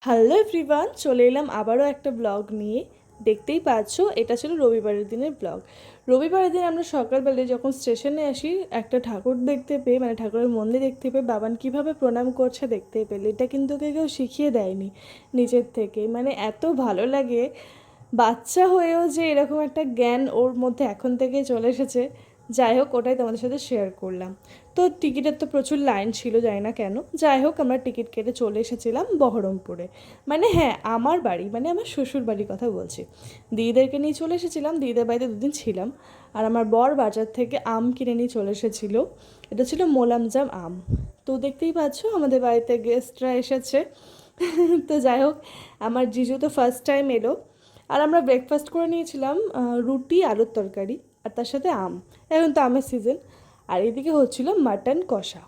Hello everyone, চলে এলাম আবারও একটা ব্লগ নিয়ে। দেখতেই পাচ্ছো, এটা ছিল রবিবারের দিনের ব্লগ। রবিবারের দিন আমরা সকালবেলায় যখন স্টেশনে আসি, একটা ঠাকুর দেখতে পেয়ে, মানে ঠাকুরের মন্দির দেখতে পেয়ে বাবান কিভাবে প্রণাম করছে দেখতে পেলে। এটা কিন্তু কেউ শিখিয়ে দেয়নি, নিজের থেকে। মানে এত ভালো লাগে, বাচ্চা হয়েও যে এরকম একটা জ্ঞান ওর মধ্যে এখন থেকে চলে এসেছে। যাই হোক, ওটাই তোমাদের সাথে শেয়ার করলাম। তো টিকিটের তো প্রচুর লাইন ছিল, জানি না কেন। যাই হোক, আমরা টিকিট কেটে চলে এসেছিলাম বহরমপুরে। মানে হ্যাঁ, আমার বাড়ি, মানে আমার শ্বশুর বাড়ির কথা বলছি। দিদিদেরকে নিয়ে চলে এসেছিলাম, দিদিদের বাড়িতে দুদিন ছিলাম। আর আমার বর বাজার থেকে আম কিনে নিয়ে চলে এসেছিলো। এটা ছিল মোলামজাম আম। তো দেখতেই পাচ্ছ, আমাদের বাড়িতে গেস্টরা এসেছে। তো যাই হোক, আমার জিজু তো ফার্স্ট টাইম এলো। আর আমরা ব্রেকফাস্ট করে নিয়েছিলাম রুটি, আলুর তরকারি, আর তার সাথে আম। এখন তো আমের সিজন। আর এদিকে হচ্ছিল মাটন কষা।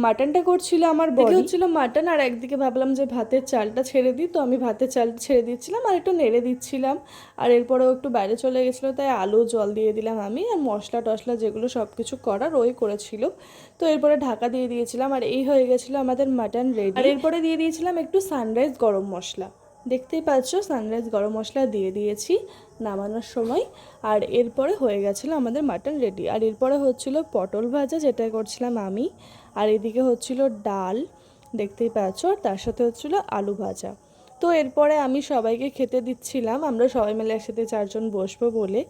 মাটনটা করছিল আমার বড়, হচ্ছিল মাটন। আর একদিকে ভাবলাম যে ভাতের চালটা ছেড়ে দিই, তো আমি ভাতের চালটা ছেড়ে দিচ্ছিলাম আর একটু নেড়ে দিচ্ছিলাম। আর এরপরেও একটু বাইরে চলে গেছিলো, তাই আলু জল দিয়ে দিলাম আমি। আর মশলা টশলা যেগুলো সব কিছু করার ওই করেছিল। তো এরপরে ঢাকা দিয়ে দিয়েছিলাম, আর এই হয়ে গেছিলো আমাদের মাটন রেডি। আর এরপরে দিয়ে দিয়েছিলাম একটু সানরাইজ গরম মশলা। দেখতেই পাচ্ছ, সানরাইজ গরম মশলা দিয়ে দিয়েছি নামানোর সময়। আর এরপরে হয়ে গেছিলো আমাদের মাটন রেডি। আর এরপরে হচ্ছিল পটল ভাজা, যেটা করছিলাম আমি। আর এদিকে হচ্ছিল ডাল, দেখতেই পাচ্ছ। আর তার সাথে হচ্ছিল আলু ভাজা। তো এরপরে আমি সবাইকে খেতে দিচ্ছিলাম, আমরা সবাই মিলে একসাথে 4জন বসবো বলে।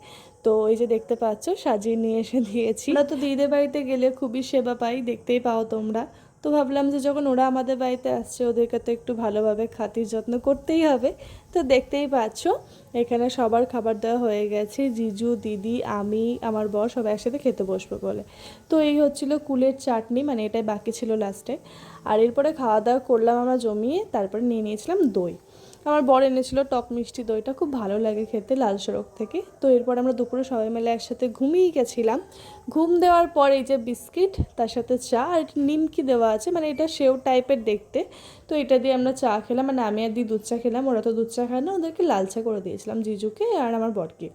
তো এই যে দেখতে পাচ্ছ, সাজিয়ে নিয়ে এসে দিয়েছি। আমরা তো দিদিদের বাড়িতে গেলে খুবই সেবা পাই, দেখতেই পাও তোমরা। তো ভাবলাম যে যখন ওরা আমাদের বাড়িতে আসছে, ওদেরকে তো একটু ভালোভাবে খাতির যত্ন করতেই হবে। তো দেখতেই পাচ্ছ, এখানে সবার খাবার দেওয়া হয়ে গেছে। জিজু, দিদি, আমি, আমার বর সবাই একসাথে খেতে বসবো বলে। তো এই হচ্ছিল কুলের চাটনি, মানে এটাই বাকি ছিল লাস্টে। আর এরপরে খাওয়া দাওয়া করলাম আমরা জমিয়ে। তারপরে নিয়ে নিয়েছিলাম দই। আমার বর এনেছিল টক মিষ্টি দইটা, খুব ভালো লাগে খেতে, লাল সড়ক থেকে। তো এরপর আমরা দুপুরে সবাই মিলে একসাথে ঘুমিয়ে গেছিলাম। ঘুম দেওয়ার পর এই যে বিস্কিট, তার সাথে চা, আর একটু নিমকি দেওয়া আছে, মানে এটা সেও টাইপের দেখতে। তো এটা দিয়ে আমরা চা খেলাম, মানে আমি আর দিদি দুধ চা খেলাম। ওরা তো দুধ চা খায় না, ওদেরকে লাল চা করে দিয়েছিলাম, জিজুকে আর আমার বরকে।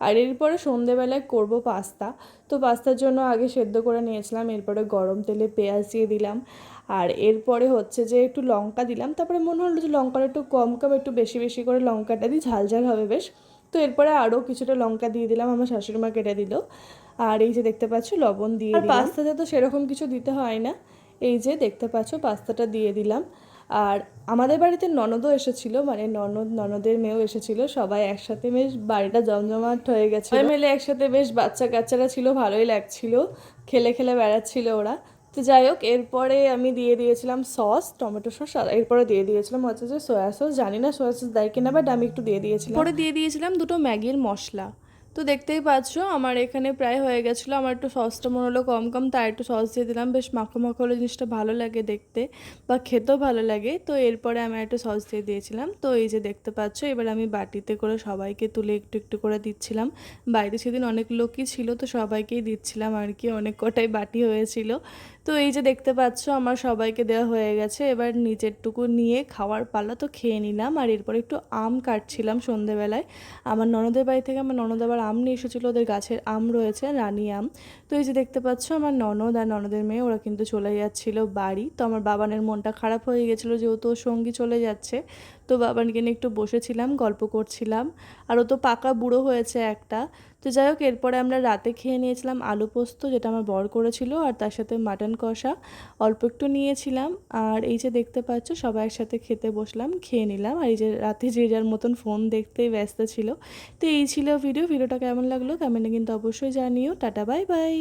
আর এরপরে সন্ধেবেলায় করব পাস্তা। তো পাস্তার জন্য আগে সেদ্ধ করে নিয়েছিলাম, এরপরে গরম তেলে পেঁয়াজ দিয়ে দিলাম। আর এরপরে হচ্ছে যে একটু লঙ্কা দিলাম। তারপরে মনে হলো যে লঙ্কাটা একটু কম কম, একটু বেশি বেশি করে লঙ্কাটা দিই, ঝাল ঝাল হবে বেশ। তো এরপরে আরও কিছুটা লঙ্কা দিয়ে দিলাম, আমার শাশুড়ি মা কেটে দিল। আর এই যে দেখতে পাচ্ছ, লবণ দিয়ে দিলাম। পাস্তাতে তো সেরকম কিছু দিতে হয় না। এই যে দেখতে পাচ্ছ, পাস্তাটা দিয়ে দিলাম। আর আমাদের বাড়িতে ননদও এসেছিলো, মানে ননদের মেয়েও এসেছিলো। সবাই একসাথে বেশ বাড়িটা জমজমাট হয়ে গেছে, সবাই মিলে একসাথে বেশ বাচ্চা কাচ্চারা ছিল, ভালোই লাগছিল। খেলে খেলে বেড়াচ্ছিল ওরা। তো যাই হোক, এরপরে আমি দিয়ে দিয়েছিলাম সস, টমেটো সস। আর এরপরে দিয়ে দিয়েছিলাম হচ্ছে যে সয়া সস। জানি না সয়া সস দেয় কিনা, বাট আমি একটু দিয়ে দিয়েছিলাম। পরে দিয়ে দিয়েছিলাম দুটো ম্যাগির মশলা। তো দেখতেই পাচ্ছ, আমার এখানে প্রায় হয়ে গেছিলো। আমার একটু সসটা মনে হলো কম কম, তাই একটু সস দিয়ে দিলাম। বেশ মাখো মাখো হলে জিনিসটা ভালো লাগে দেখতে, বা খেতেও ভালো লাগে। তো এরপরে আমি একটু সস দিয়ে দিয়েছিলাম। তো এই যে দেখতে পাচ্ছ, এবার আমি বাটিতে করে সবাইকে তুলে একটু একটু করে দিচ্ছিলাম। বাড়িতে সেদিন অনেক লোকই ছিল, তো সবাইকেই দিচ্ছিলাম আর কি, অনেক কটাই বাটি হয়েছিল। তো এই যে দেখতে পাচ্ছ, আমার সবাইকে দেওয়া হয়ে গেছে। এবার নিজেরটুকু নিয়ে খাওয়ার পালা, তো খেয়ে নিলাম। আর এরপর একটু আম কাটছিলাম সন্ধেবেলায়। আমার ননদের বাড়ি থেকে আমার ননদ আবার আম নিয়ে এসেছিলো, ওদের গাছের আম রয়েছে, রানী আম। তো এই যে দেখতে পাচ্ছ, আমার ননদ আর ননদের মেয়ে ওরা কিন্তু চলে যাচ্ছিলো বাড়ি। তো আমার বাবানের মনটা খারাপ হয়ে গেছিলো, যেহেতু ওর সঙ্গী চলে যাচ্ছে। তো বাবানকে নিয়ে একটু বসেছিলাম, গল্প করছিলাম। আর ও তো পাকা বুড়ো হয়েছে একটা। তো যাই হোক, এরপরে আমরা রাতে খেয়ে নিয়েছিলাম আলু পোস্ত, যেটা আমার বর করেছিল, আর তার সাথে মাটন কষা অল্প একটু নিয়েছিলাম। আর এই যে দেখতে পাচ্ছ, সবাই একসাথে খেতে বসলাম, খেয়ে নিলাম। আর এই যে রাতে যে যার মতন ফোন দেখতেই ব্যস্ত ছিল। তো এই ছিল ভিডিওটা কেমন লাগলো কমেন্টে কিন্তু অবশ্যই জানিও। Tata, bye bye.